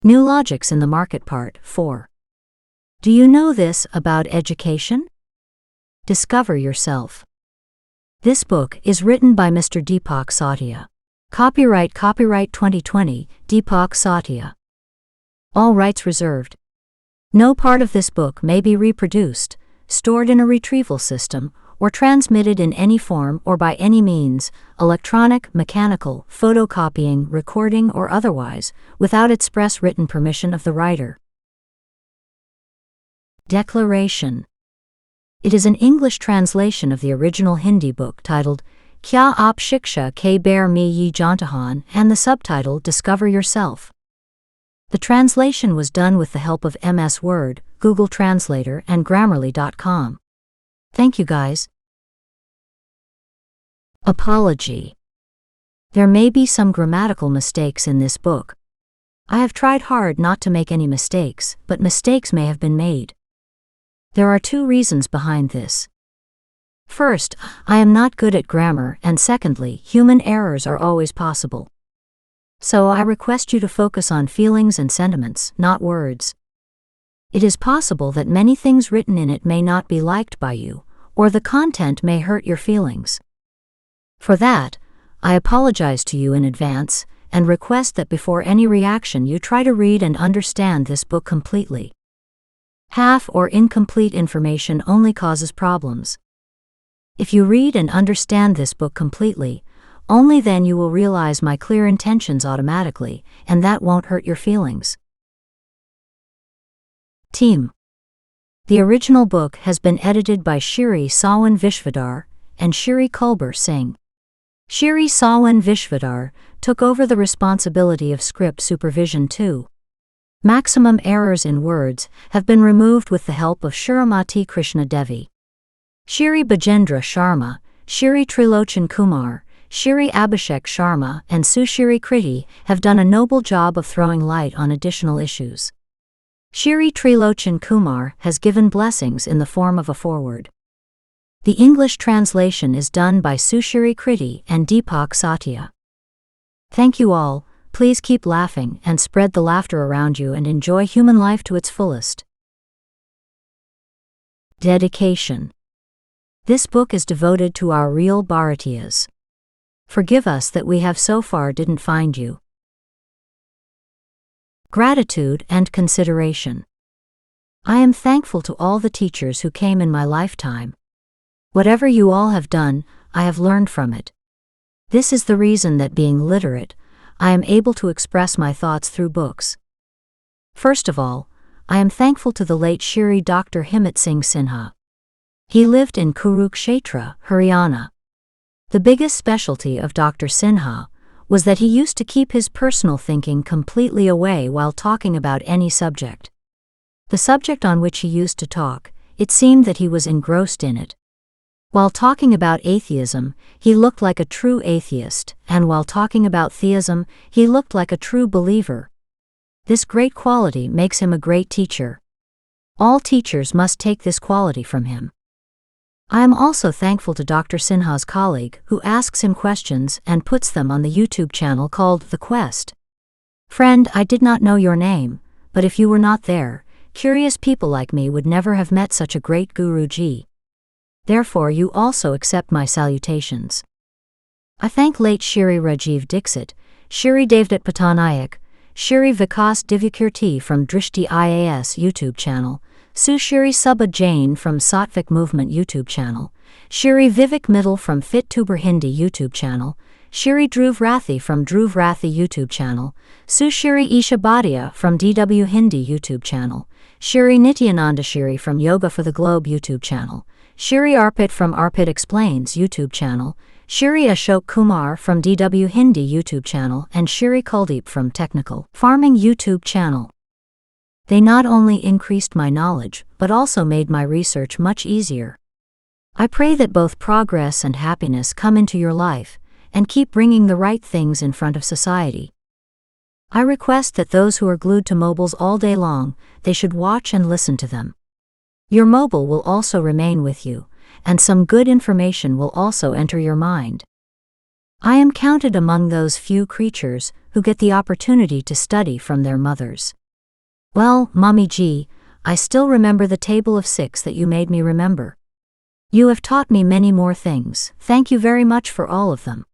New Logics in the Market Part 4. Do you know this about education? Discover yourself. This book is written by Mr. Deepak Satia. Copyright 2020, Deepak Satia. All rights reserved. No part of this book may be reproduced, stored in a retrieval system, or transmitted in any form or by any means, electronic, mechanical, photocopying, recording, or otherwise, without express written permission of the writer. Declaration. It is an English translation of the original Hindi book titled Kya Aap Shiksha Ke Bair Mein Ye Jantahan and the subtitle Discover Yourself. The translation was done with the help of MS Word, Google Translator, and Grammarly.com. Thank you, guys. Apology. There may be some grammatical mistakes in this book. I have tried hard not to make any mistakes, but mistakes may have been made. There are two reasons behind this. First, I am not good at grammar, and secondly, human errors are always possible. So I request you to focus on feelings and sentiments, not words. It is possible that many things written in it may not be liked by you, or the content may hurt your feelings. For that, I apologize to you in advance, and request that before any reaction you try to read and understand this book completely. Half or incomplete information only causes problems. If you read and understand this book completely, only then you will realize my clear intentions automatically, and that won't hurt your feelings. Team. The original book has been edited by Shri Sawan Vishwadhar and Shri Kulbir Singh. Shri Sawan Vishwadhar took over the responsibility of script supervision too. Maximum errors in words have been removed with the help of Shrimati Krishna Devi. Shri Bajendra Sharma, Shri Trilochan Kumar, Shri Abhishek Sharma, and Sushri Kriti have done a noble job of throwing light on additional issues. Shri Trilochan Kumar has given blessings in the form of a foreword. The English translation is done by Sushri Kriti and Deepak Satia. Thank you all. Please keep laughing and spread the laughter around you and enjoy human life to its fullest. Dedication. This book is devoted to our real Bharatiyas. Forgive us that we have so far didn't find you. Gratitude and consideration. I am thankful to all the teachers who came in my lifetime. Whatever you all have done, I have learned from it. This is the reason that being literate, I am able to express my thoughts through books. First of all, I am thankful to the late Shri Dr. Himmat Singh Sinha. He lived in Kurukshetra, Haryana. The biggest specialty of Dr. Sinha was that he used to keep his personal thinking completely away while talking about any subject. The subject on which he used to talk, it seemed that he was engrossed in it. While talking about atheism, he looked like a true atheist, and while talking about theism, he looked like a true believer. This great quality makes him a great teacher. All teachers must take this quality from him. I am also thankful to Dr. Sinha's colleague who asks him questions and puts them on the YouTube channel called The Quest. Friend, I did not know your name, but if you were not there, curious people like me would never have met such a great Guruji. Therefore you also accept my salutations. I thank late Shri Rajeev Dikshit, Shri Devdutt Patanayak, Shri Vikas Divyakirti from Drishti IAS YouTube channel, Sushri Subha Jain from Satvik Movement YouTube channel, Shri Vivek Mittal from FitTuber Hindi YouTube channel, Shri Dhruv Rathi from Dhruv Rathi YouTube channel, Sushri Isha Bhatia from DW Hindi YouTube channel, Shri Nityananda Shri from Yoga for the Globe YouTube channel, Shri Arpit from Arpit Explains YouTube channel, Shri Ashok Kumar from DW Hindi YouTube channel, and Shri Kuldeep from Technical Farming YouTube channel. They not only increased my knowledge, but also made my research much easier. I pray that both progress and happiness come into your life, and keep bringing the right things in front of society. I request that those who are glued to mobiles all day long, they should watch and listen to them. Your mobile will also remain with you, and some good information will also enter your mind. I am counted among those few creatures who get the opportunity to study from their mothers. Well, Mommy G, I still remember the table of 6 that you made me remember. You have taught me many more things. Thank you very much for all of them.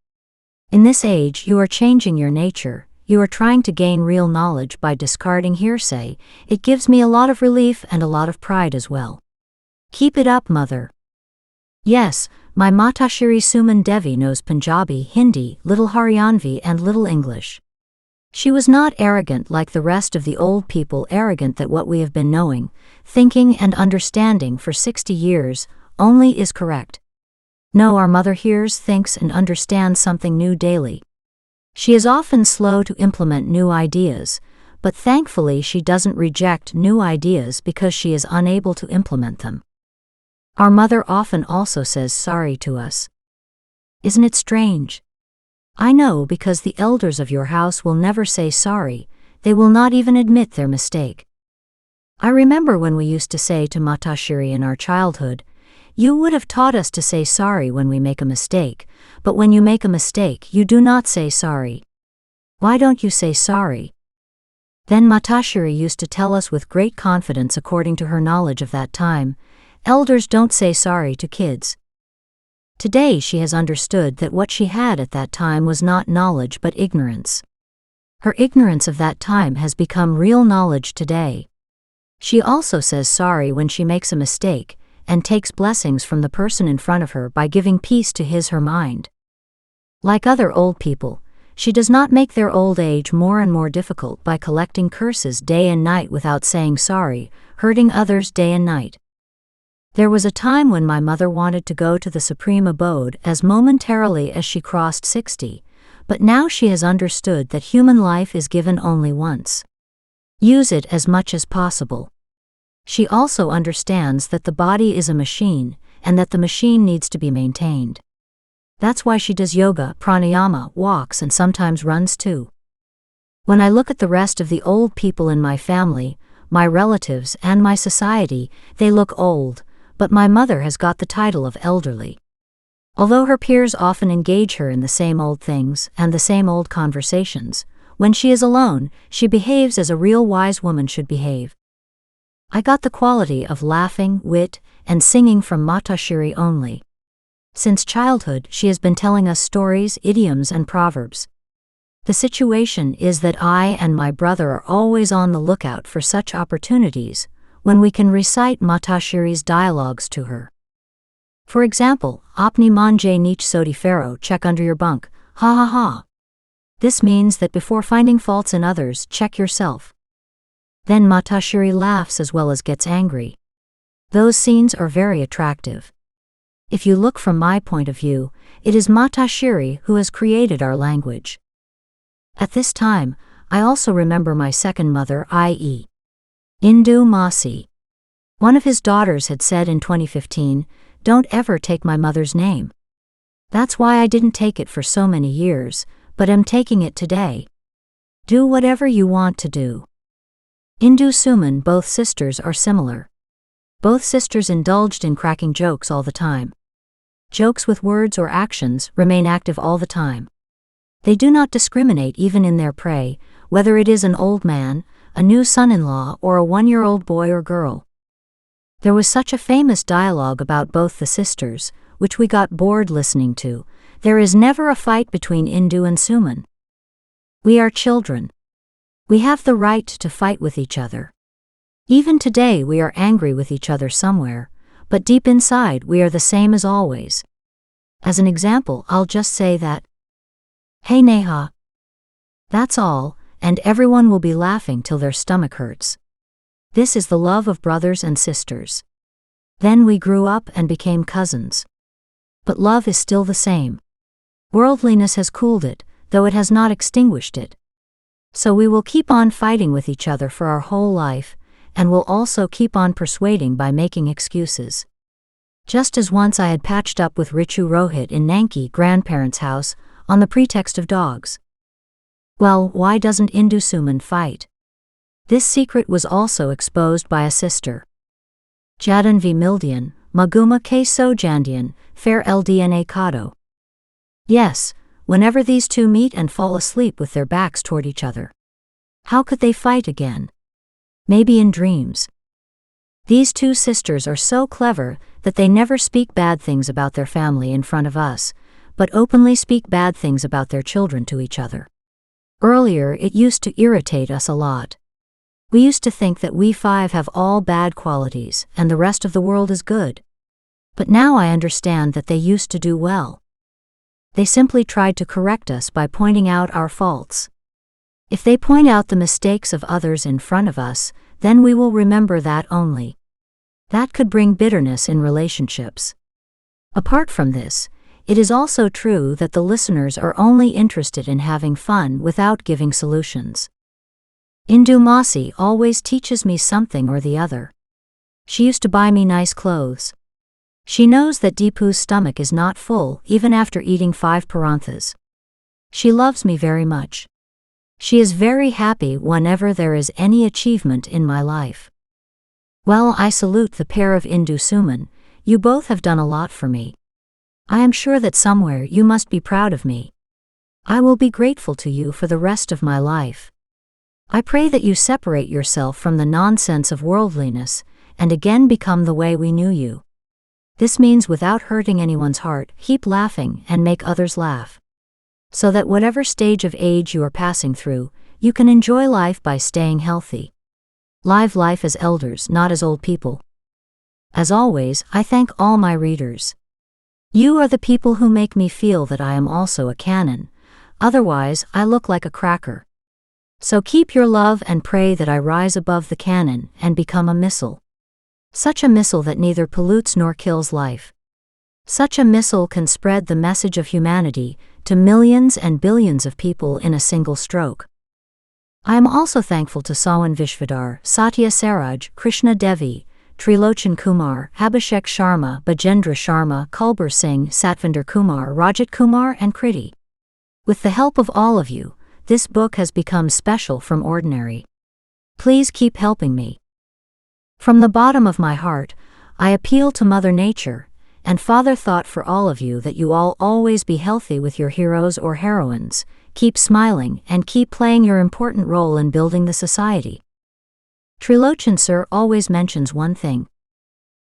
In this age, you are changing your nature. You are trying to gain real knowledge by discarding hearsay. It gives me a lot of relief and a lot of pride as well. Keep it up, mother. Yes, my Matashiri Suman Devi knows Punjabi, Hindi, little Haryanvi and little English. She was not arrogant like the rest of the old people, arrogant that what we have been knowing, thinking and understanding for 60 years only is correct. No, our mother hears, thinks and understands something new daily. She is often slow to implement new ideas, but thankfully she doesn't reject new ideas because she is unable to implement them. Our mother often also says sorry to us. Isn't it strange? I know, because the elders of your house will never say sorry, they will not even admit their mistake. I remember when we used to say to Matashiri in our childhood, you would have taught us to say sorry when we make a mistake, but when you make a mistake you do not say sorry. Why don't you say sorry? Then Matashiri used to tell us with great confidence, according to her knowledge of that time, elders don't say sorry to kids. Today she has understood that what she had at that time was not knowledge but ignorance. Her ignorance of that time has become real knowledge today. She also says sorry when she makes a mistake, and takes blessings from the person in front of her by giving peace to her mind. Like other old people, she does not make their old age more and more difficult by collecting curses day and night without saying sorry, hurting others day and night. There was a time when my mother wanted to go to the supreme abode as momentarily as she crossed 60, but now she has understood that human life is given only once. Use it as much as possible. She also understands that the body is a machine, and that the machine needs to be maintained. That's why she does yoga, pranayama, walks and sometimes runs too. When I look at the rest of the old people in my family, my relatives and my society, they look old, but my mother has got the title of elderly. Although her peers often engage her in the same old things and the same old conversations, when she is alone, she behaves as a real wise woman should behave. I got the quality of laughing, wit, and singing from Matashiri only. Since childhood, she has been telling us stories, idioms, and proverbs. The situation is that I and my brother are always on the lookout for such opportunities, when we can recite Matashiri's dialogues to her. For example, Apni manje nich sodi pharaoh, check under your bunk, ha ha ha. This means that before finding faults in others, check yourself. Then Matashiri laughs as well as gets angry. Those scenes are very attractive. If you look from my point of view, it is Matashiri who has created our language. At this time, I also remember my second mother, i.e. Indu Masi. One of his daughters had said in 2015, "Don't ever take my mother's name." That's why I didn't take it for so many years, but am taking it today. Do whatever you want to do. Indu Suman, both sisters are similar. Both sisters indulged in cracking jokes all the time. Jokes with words or actions remain active all the time. They do not discriminate even in their prey, whether it is an old man, a new son-in-law or a 1-year-old boy or girl. There was such a famous dialogue about both the sisters, which we got bored listening to. There is never a fight between Indu and Suman. We are children. We have the right to fight with each other. Even today we are angry with each other somewhere, but deep inside we are the same as always. As an example, I'll just say that, "Hey Neha." That's all, and everyone will be laughing till their stomach hurts. This is the love of brothers and sisters. Then we grew up and became cousins. But love is still the same. Worldliness has cooled it, though it has not extinguished it. So we will keep on fighting with each other for our whole life, and will also keep on persuading by making excuses. Just as once I had patched up with Richu Rohit in Nanki grandparents' house, on the pretext of dogs. Well, why doesn't Indu Suman fight? This secret was also exposed by a sister. Jadan v Mildian, Maguma ke Sojandian, fair ldna kado. Yes, whenever these two meet and fall asleep with their backs toward each other. How could they fight again? Maybe in dreams. These two sisters are so clever that they never speak bad things about their family in front of us, but openly speak bad things about their children to each other. Earlier, it used to irritate us a lot. We used to think that we five have all bad qualities and the rest of the world is good. But now I understand that they used to do well. They simply tried to correct us by pointing out our faults. If they point out the mistakes of others in front of us, then we will remember that only. That could bring bitterness in relationships. Apart from this, it is also true that the listeners are only interested in having fun without giving solutions. Indu Masi always teaches me something or the other. She used to buy me nice clothes. She knows that Deepu's stomach is not full even after eating 5 paranthas. She loves me very much. She is very happy whenever there is any achievement in my life. Well, I salute the pair of Indu Suman. You both have done a lot for me. I am sure that somewhere you must be proud of me. I will be grateful to you for the rest of my life. I pray that you separate yourself from the nonsense of worldliness, and again become the way we knew you. This means without hurting anyone's heart, keep laughing and make others laugh. So that whatever stage of age you are passing through, you can enjoy life by staying healthy. Live life as elders, not as old people. As always, I thank all my readers. You are the people who make me feel that I am also a canon, otherwise I look like a cracker. So keep your love and pray that I rise above the canon and become a missile. Such a missile that neither pollutes nor kills life. Such a missile can spread the message of humanity to millions and billions of people in a single stroke. I am also thankful to Sawan Vishvadar, Satya Saraj, Krishna Devi, Trilochan Kumar, Abhishek Sharma, Bajendra Sharma, Kulbir Singh, Satvinder Kumar, Rajat Kumar and Kriti. With the help of all of you, this book has become special from ordinary. Please keep helping me. From the bottom of my heart, I appeal to Mother Nature and Father Thought for all of you that you all always be healthy with your heroes or heroines, keep smiling and keep playing your important role in building the society. Trilochan Sir always mentions one thing.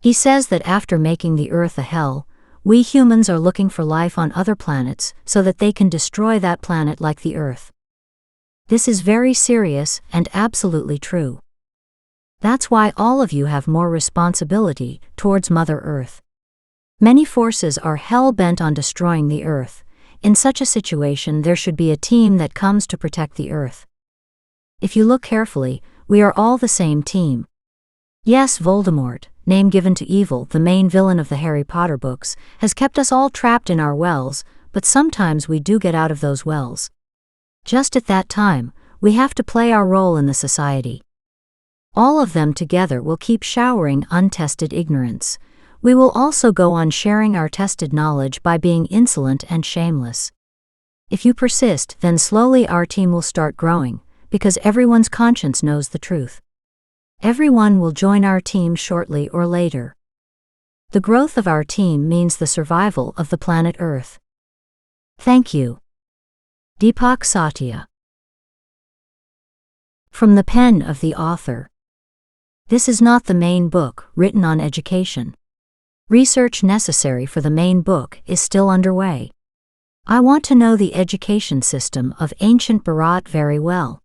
He says that after making the earth a hell, we humans are looking for life on other planets so that they can destroy that planet like the earth. This is very serious and absolutely true. That's why all of you have more responsibility towards Mother Earth. Many forces are hell-bent on destroying the earth. In such a situation, there should be a team that comes to protect the earth. If you look carefully, we are all the same team. Yes, Voldemort, name given to evil, the main villain of the Harry Potter books, has kept us all trapped in our wells, but sometimes we do get out of those wells. Just at that time, we have to play our role in the society. All of them together will keep showering untested ignorance. We will also go on sharing our tested knowledge by being insolent and shameless. If you persist, then slowly our team will start growing, because everyone's conscience knows the truth. Everyone will join our team shortly or later. The growth of our team means the survival of the planet Earth. Thank you. Deepak Satya. From the pen of the author. This is not the main book written on education. Research necessary for the main book is still underway. I want to know the education system of ancient Bharat very well.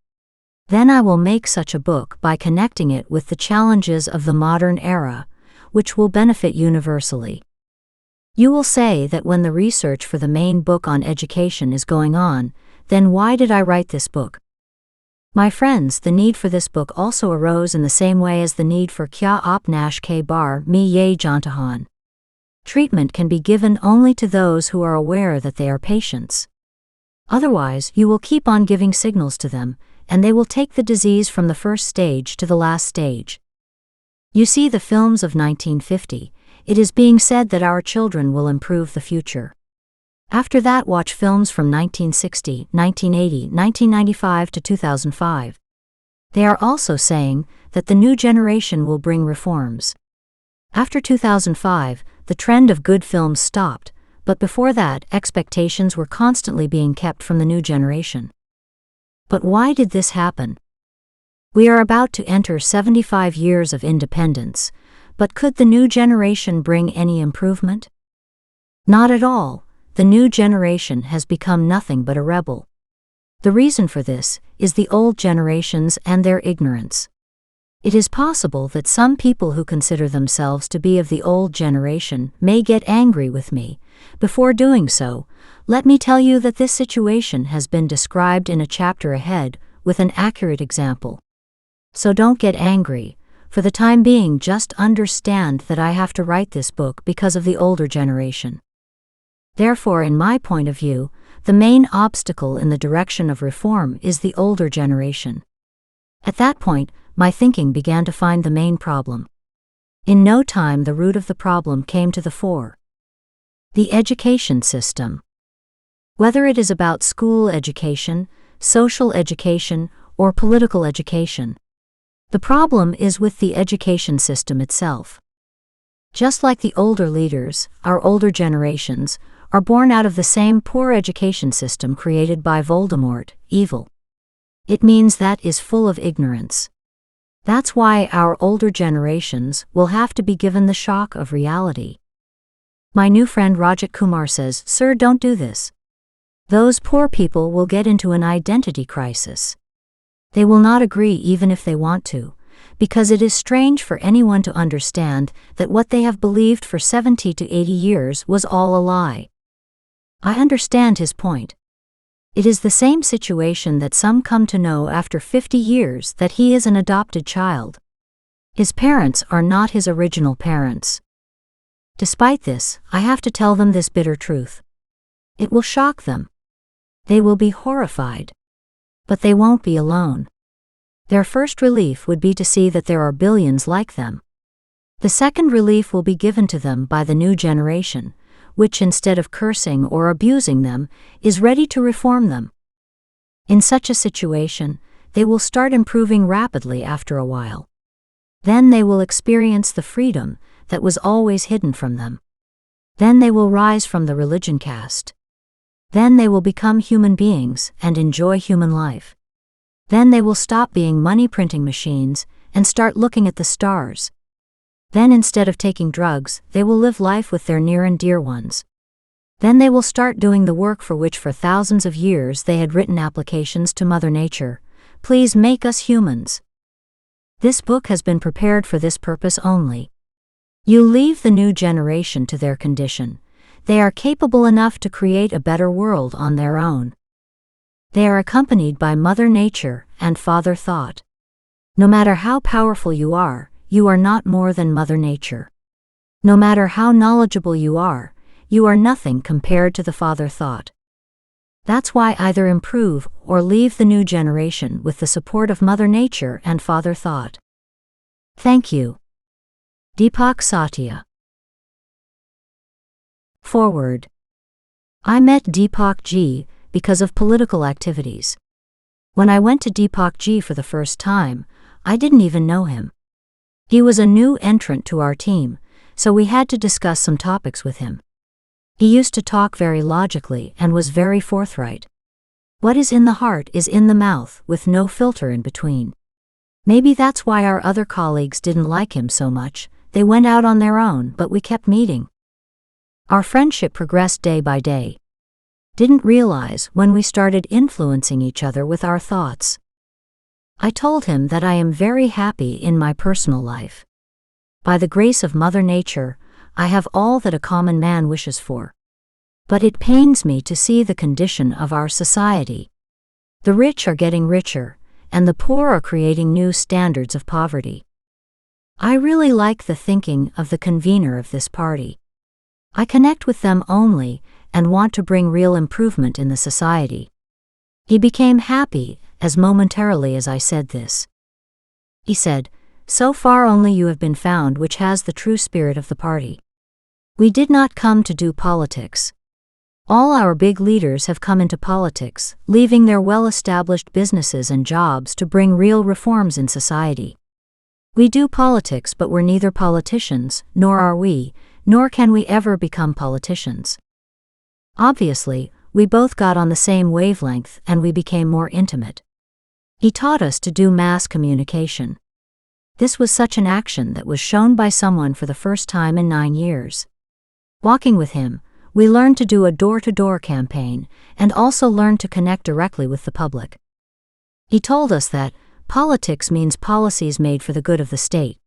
Then I will make such a book by connecting it with the challenges of the modern era, which will benefit universally. You will say that when the research for the main book on education is going on, then why did I write this book? My friends, the need for this book also arose in the same way as the need for Kya Apnash Ke Bar Me Ye Jantahan. Treatment can be given only to those who are aware that they are patients. Otherwise, you will keep on giving signals to them, and they will take the disease from the first stage to the last stage. You see the films of 1950, it is being said that our children will improve the future. After that, watch films from 1960, 1980, 1995 to 2005. They are also saying that the new generation will bring reforms. After 2005, the trend of good films stopped, but before that, expectations were constantly being kept from the new generation. But why did this happen? We are about to enter 75 years of independence, but could the new generation bring any improvement? Not at all. The new generation has become nothing but a rebel. The reason for this is the old generations and their ignorance. It is possible that some people who consider themselves to be of the old generation may get angry with me. Before doing so, let me tell you that this situation has been described in a chapter ahead with an accurate example. So don't get angry. For the time being, just understand that I have to write this book because of the older generation. Therefore, in my point of view, the main obstacle in the direction of reform is the older generation. At that point, my thinking began to find the main problem. In no time, the root of the problem came to the fore. The education system. Whether it is about school education, social education, or political education, the problem is with the education system itself. Just like the older leaders, our older generations are born out of the same poor education system created by Voldemort, evil. It means that is full of ignorance. That's why our older generations will have to be given the shock of reality. My new friend Rajat Kumar says, "Sir, don't do this. Those poor people will get into an identity crisis. They will not agree even if they want to, because it is strange for anyone to understand that what they have believed for 70 to 80 years was all a lie." I understand his point. It is the same situation that some come to know after 50 years that he is an adopted child. His parents are not his original parents. Despite this, I have to tell them this bitter truth. It will shock them. They will be horrified. But they won't be alone. Their first relief would be to see that there are billions like them. The second relief will be given to them by the new generation, which instead of cursing or abusing them, is ready to reform them. In such a situation, they will start improving rapidly after a while. Then they will experience the freedom that was always hidden from them. Then they will rise from the religion caste. Then they will become human beings and enjoy human life. Then they will stop being money printing machines and start looking at the stars. Then instead of taking drugs, they will live life with their near and dear ones. Then they will start doing the work for which for thousands of years they had written applications to Mother Nature. Please make us humans. This book has been prepared for this purpose only. You leave the new generation to their condition. They are capable enough to create a better world on their own. They are accompanied by Mother Nature and Father Thought. No matter how powerful you are not more than Mother Nature. No matter how knowledgeable you are nothing compared to the Father Thought. That's why either improve or leave the new generation with the support of Mother Nature and Father Thought. Thank you. Deepak Satya. Forward. I met Deepak Ji because of political activities. When I went to Deepak Ji for the first time, I didn't even know him. He was a new entrant to our team, so we had to discuss some topics with him. He used to talk very logically and was very forthright. What is in the heart is in the mouth, with no filter in between. Maybe that's why our other colleagues didn't like him so much. They went out on their own, but we kept meeting. Our friendship progressed day by day. Didn't realize when we started influencing each other with our thoughts. I told him that I am very happy in my personal life. By the grace of Mother Nature, I have all that a common man wishes for. But it pains me to see the condition of our society. The rich are getting richer, and the poor are creating new standards of poverty. I really like the thinking of the convener of this party. I connect with them only and want to bring real improvement in the society. He became happy as momentarily as I said this. He said, "So far only you have been found which has the true spirit of the party. We did not come to do politics. All our big leaders have come into politics, leaving their well-established businesses and jobs to bring real reforms in society. We do politics, but we're neither politicians, nor are we, nor can we ever become politicians. Obviously, we both got on the same wavelength and we became more intimate. He taught us to do mass communication. This was such an action that was shown by someone for the first time in 9 years. Walking with him, we learned to do a door-to-door campaign and also learned to connect directly with the public. He told us that politics means policies made for the good of the state.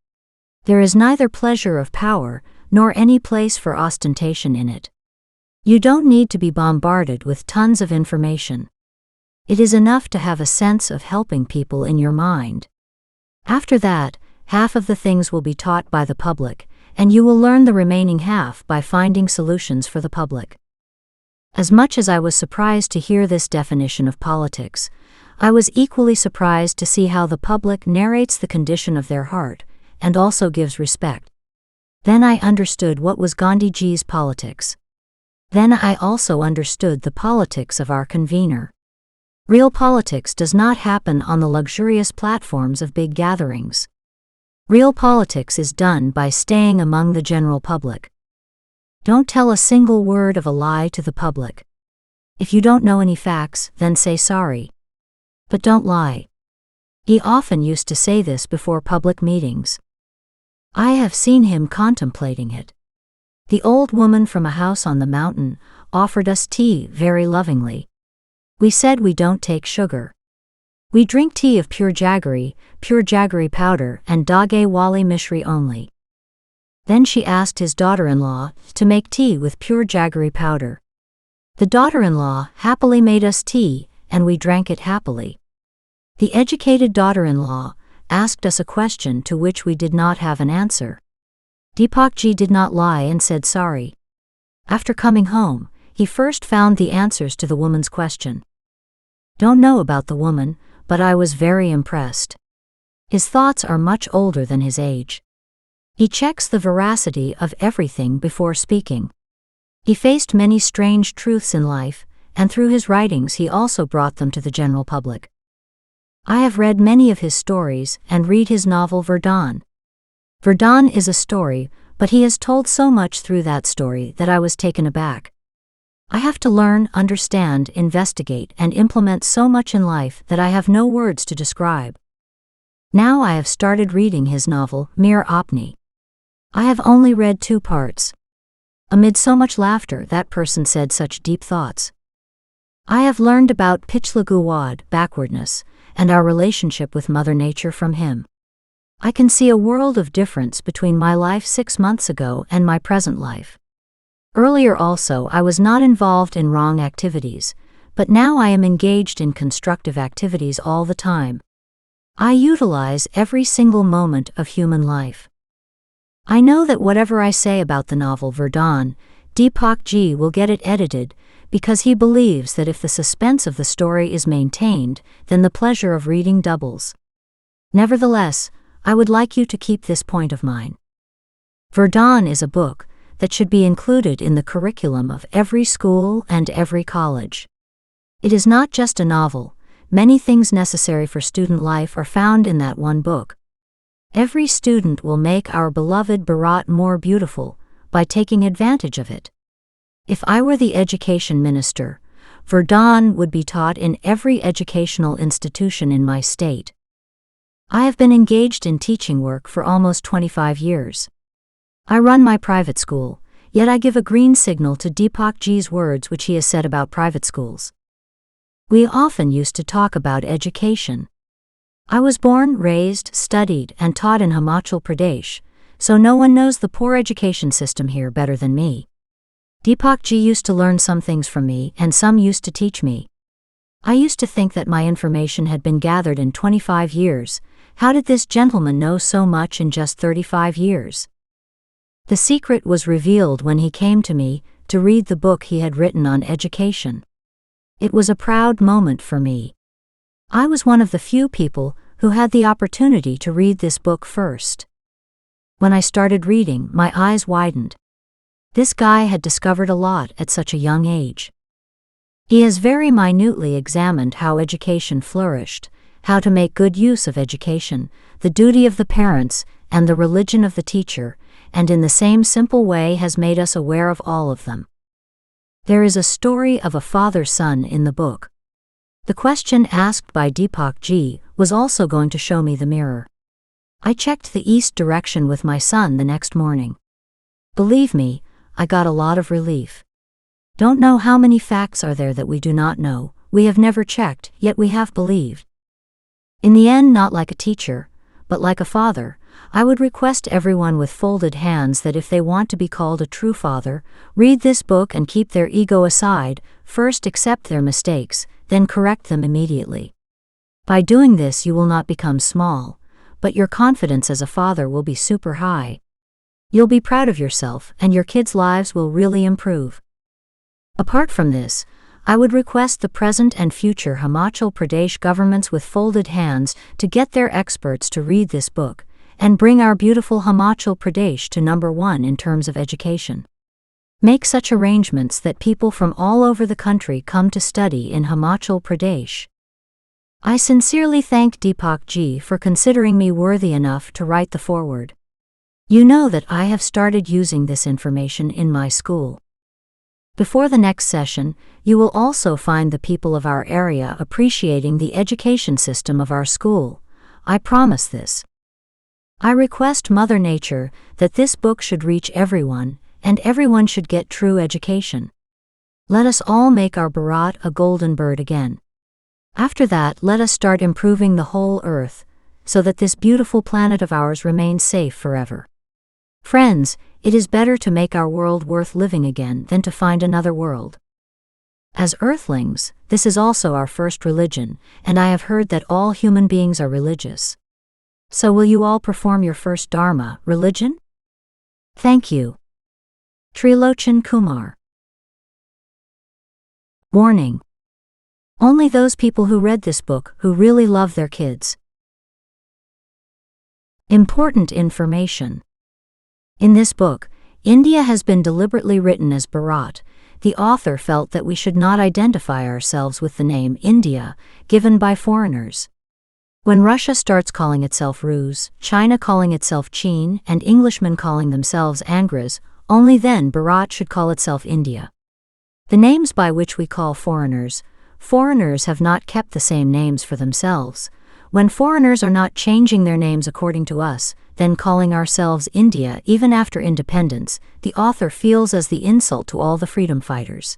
There is neither pleasure of power nor any place for ostentation in it. You don't need to be bombarded with tons of information. It is enough to have a sense of helping people in your mind. After that, half of the things will be taught by the public, and you will learn the remaining half by finding solutions for the public. As much as I was surprised to hear this definition of politics, I was equally surprised to see how the public narrates the condition of their heart, and also gives respect. Then I understood what was Gandhiji's politics. Then I also understood the politics of our convener. Real politics does not happen on the luxurious platforms of big gatherings. Real politics is done by staying among the general public. Don't tell a single word of a lie to the public. If you don't know any facts, then say sorry. But don't lie. He often used to say this before public meetings. I have seen him contemplating it. The old woman from a house on the mountain offered us tea very lovingly. We said we don't take sugar. We drink tea of pure jaggery powder and dage wali mishri only. Then she asked his daughter-in-law to make tea with pure jaggery powder. The daughter-in-law happily made us tea, and we drank it happily. The educated daughter-in-law asked us a question to which we did not have an answer. Deepakji did not lie and said sorry. After coming home, he first found the answers to the woman's question. Don't know about the woman, but I was very impressed. His thoughts are much older than his age. He checks the veracity of everything before speaking. He faced many strange truths in life, and through his writings he also brought them to the general public. I have read many of his stories and read his novel Verdun. Verdun is a story, but he has told so much through that story that I was taken aback. I have to learn, understand, investigate, and implement so much in life that I have no words to describe. Now I have started reading his novel, Mir Apni. I have only read 2 parts. Amid so much laughter, that person said such deep thoughts. I have learned about Pichlaguwad, backwardness, and our relationship with Mother Nature from him. I can see a world of difference between my life 6 months ago and my present life. Earlier also I was not involved in wrong activities, but now I am engaged in constructive activities all the time. I utilize every single moment of human life. I know that whatever I say about the novel Verdun, Deepakji will get it edited, because he believes that if the suspense of the story is maintained, then the pleasure of reading doubles. Nevertheless, I would like you to keep this point of mine. Verdun is a book that should be included in the curriculum of every school and every college. It is not just a novel. Many things necessary for student life are found in that one book. Every student will make our beloved Bharat more beautiful by taking advantage of it. If I were the education minister, Verdun would be taught in every educational institution in my state. I have been engaged in teaching work for almost 25 years. I run my private school, yet I give a green signal to Deepakji's words which he has said about private schools. We often used to talk about education. I was born, raised, studied, and taught in Himachal Pradesh, so no one knows the poor education system here better than me. Deepakji used to learn some things from me and some used to teach me. I used to think that my information had been gathered in 25 years. How did this gentleman know so much in just 35 years? The secret was revealed when he came to me to read the book he had written on education. It was a proud moment for me. I was one of the few people who had the opportunity to read this book first. When I started reading, my eyes widened. This guy had discovered a lot at such a young age. He has very minutely examined how education flourished, how to make good use of education, the duty of the parents, and the religion of the teacher, and in the same simple way has made us aware of all of them. There is a story of a father-son in the book. The question asked by A.P.J was also going to show me the mirror. I checked the east direction with my son the next morning. Believe me, I got a lot of relief. Don't know how many facts are there that we do not know, we have never checked, yet we have believed. In the end, not like a teacher, but like a father, I would request everyone with folded hands that if they want to be called a true father, read this book and keep their ego aside, first accept their mistakes, then correct them immediately. By doing this you will not become small, but your confidence as a father will be super high. You'll be proud of yourself and your kids' lives will really improve. Apart from this, I would request the present and future Himachal Pradesh governments with folded hands to get their experts to read this book, and bring our beautiful Himachal Pradesh to number 1 in terms of education. Make such arrangements that people from all over the country come to study in Himachal Pradesh. I sincerely thank A.P.J for considering me worthy enough to write the foreword. You know that I have started using this information in my school. Before the next session, you will also find the people of our area appreciating the education system of our school. I promise this. I request Mother Nature that this book should reach everyone, and everyone should get true education. Let us all make our Bharat a golden bird again. After that, let us start improving the whole earth, so that this beautiful planet of ours remains safe forever. Friends, it is better to make our world worth living again than to find another world. As earthlings, this is also our first religion, and I have heard that all human beings are religious. So will you all perform your first dharma, religion? Thank you. Trilochan Kumar. Warning. Only those people who read this book who really love their kids. Important information. In this book, India has been deliberately written as Bharat. The author felt that we should not identify ourselves with the name India, given by foreigners. When Russia starts calling itself Rus, China calling itself Chin, and Englishmen calling themselves Angras, only then Bharat should call itself India. The names by which we call foreigners have not kept the same names for themselves. When foreigners are not changing their names according to us, then calling ourselves India even after independence, the author feels as the insult to all the freedom fighters.